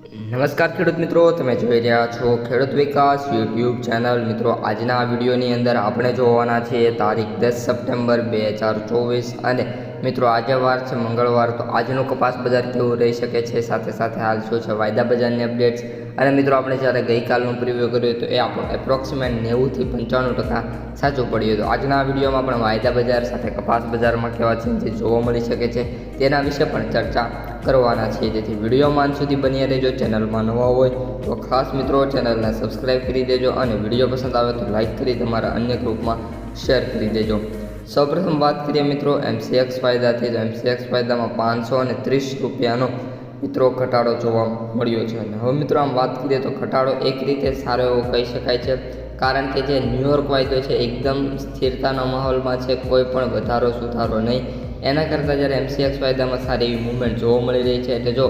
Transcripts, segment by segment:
નમસ્કાર ખેડૂત મિત્રો, તમે જોઈ રહ્યા છો ખેડૂત વિકાસ યુટ્યુબ ચેનલ। મિત્રો, આજના વિડીયોની અંદર આપણે જોવાના છીએ તારીખ 10 સપ્ટેમ્બર 2024 અને મિત્રો આજે વાર છે મંગળવાર। તો આજનું કપાસ બજાર કેવું રહી શકે છે, સાથે સાથે હાલ શું છે વાયદા બજારની અપડેટ્સ। અને મિત્રો આપણે જ્યારે ગઈકાલનું પ્રિવ્યૂ કર્યું તો એ આપણું એપ્રોક્સિમેટ 90 થી 95% સાચું પડ્યું હતું। આજના વિડીયોમાં આપણે વાયદા બજાર સાથે કપાસ બજારમાં કેવા ચેન્જીસ જોવા મળી શકે છે તેના વિશે પણ ચર્ચા કરવાના છીએ। જેથી વિડીયોમાં અંત સુધી બની રહેજો। ચેનલમાં નવા હોય તો ખાસ મિત્રો ચેનલને સબસ્ક્રાઈબ કરી દેજો અને વિડીયો પસંદ આવે તો લાઇક કરી તમારા અન્ય ગ્રુપમાં શેર કરી દેજો। સૌપ્રથમ વાત કરીએ મિત્રો MCX ફાયદાથી, તો MCX ફાયદામાં 530 રૂપિયાનો મિત્રો ઘટાડો જોવા મળ્યો છે। અને હવે મિત્રો આમ વાત કરીએ તો ઘટાડો એક રીતે સારો એવો કહી શકાય છે, કારણ કે જે ન્યૂયોર્ક વાયદો છે એકદમ સ્થિરતાના માહોલમાં છે, કોઈ પણ વધારો સુધારો નહીં। એના કરતાં જ્યારે MCX ફાયદામાં સારી એવી મૂવમેન્ટ જોવા મળી રહી છે। એટલે જો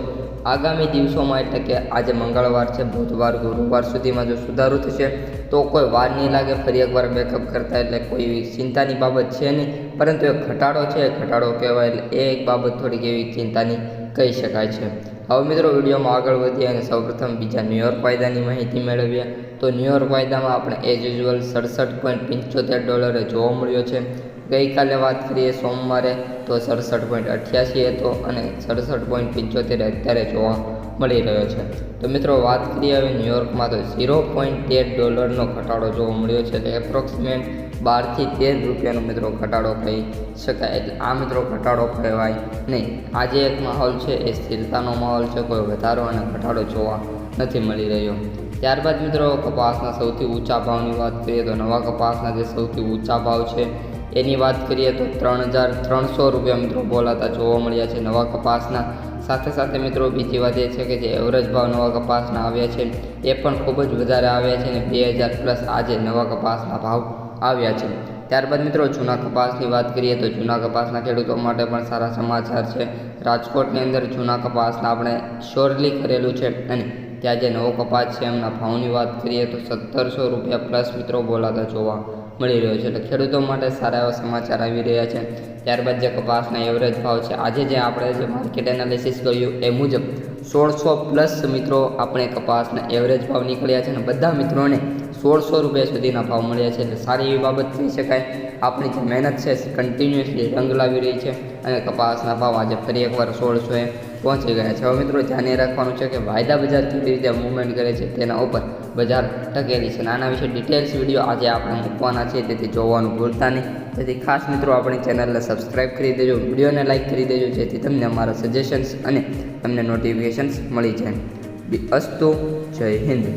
આગામી દિવસોમાં એટલે કે આજે મંગળવાર છે, બુધવાર ગુરુવાર સુધીમાં જો સુધારો થશે તો કોઈ વાર નહીં લાગે ફરી એકવાર બેકઅપ કરતા, એટલે કોઈ ચિંતાની બાબત છે નહીં। પરંતુ એક ઘટાડો છે, ઘટાડો કહેવાય એટલે એ એક બાબત થોડીક એવી ચિંતાની કહી શકાય છે। હવે મિત્રો વિડીયોમાં આગળ વધીએ અને સૌપ્રથમ બીજા ન્યૂયોર્ક વાયદાની માહિતી મેળવીએ। તો ન્યૂયોર્ક વાયદામાં આપણે એઝ યુઝ્યુઅલ $67.75 જોવા મળ્યો છે। ગઈકાલે વાત કરીએ સોમવારે તો 67.88 હતો અને 67.75 અત્યારે જોવા મળી રહ્યો છે। તો મિત્રો વાત કરીએ હવે ન્યૂયોર્કમાં તો $0.8નો ઘટાડો જોવા મળ્યો છે, એટલે એપ્રોક્સિમેટ 12 થી 13 રૂપિયાનો મિત્રો ઘટાડો કહી શકાય। એટલે આ મિત્રો ઘટાડો કહેવાય નહીં। આજે એક માહોલ છે એ સ્થિરતાનો માહોલ છે, કોઈ વધારો અને ઘટાડો જોવા નથી મળી રહ્યો। ત્યારબાદ મિત્રો કપાસના સૌથી ઊંચા ભાવની વાત કરીએ તો નવા કપાસના જે સૌથી ઊંચા ભાવ છે એની વાત કરીએ તો 3300 રૂપિયા મિત્રો બોલાતા જોવા મળ્યા છે નવા કપાસના। સાથે સાથે મિત્રો બીજી વાત એ છે કે જે એવરેજ ભાવ નવા કપાસના આવ્યા છે એ પણ ખૂબ જ વધારે આવ્યા છે અને 2000+ આજે નવા કપાસના ભાવ આવ્યા છે। ત્યારબાદ મિત્રો જૂના કપાસની વાત કરીએ તો જૂના કપાસના ખેડૂતો માટે પણ સારા સમાચાર છે। રાજકોટની અંદર જૂના કપાસના આપણે શ્યોરલી કરેલું છે અને ત્યાં જે નવો કપાસ છે એમના ભાવની વાત કરીએ તો 1700 રૂપિયા+ મિત્રો બોલાતા જોવા મળી રહ્યો છે, એટલે ખેડૂતો માટે સારા એવા સમાચાર આવી રહ્યા છે। ત્યારબાદ જે કપાસના એવરેજ ભાવ છે આજે જે આપણે જે માર્કેટ એનાલિસિસ કર્યું એ મુજબ 1600+ મિત્રો આપણે કપાસના એવરેજ ભાવ નીકળ્યા છે અને બધા મિત્રોને 1600 રૂપિયા સુધીના ભાવ મળ્યા છે, એટલે સારી એવી બાબત કહી શકાય। આપણી જે મહેનત છે કન્ટિન્યુઅસલી રંગ લાવી રહી છે અને કપાસના ભાવ આજે ફરી એકવાર 1600 પહોંચી ગયા છે। હવે મિત્રો ધ્યાને રાખવાનું છે કે વાયદા બજાર કેવી રીતે મૂવમેન્ટ કરે છે તેના ઉપર બજાર ટકેલી છે। આના વિશે ડિટેલ્સ વિડીયો આજે આપણે મૂકવાના છે, તેથી જોવાનું ભૂલતા નહીં। તેથી ખાસ મિત્રો આપણી ચેનલને સબસ્ક્રાઈબ કરી દેજો, વિડીયોને લાઇક કરી દેજો, જેથી તમને અમારા સજેશન્સ અને તમને નોટિફિકેશન્સ મળી જાય। અસ્તુ, જય હિન્દ।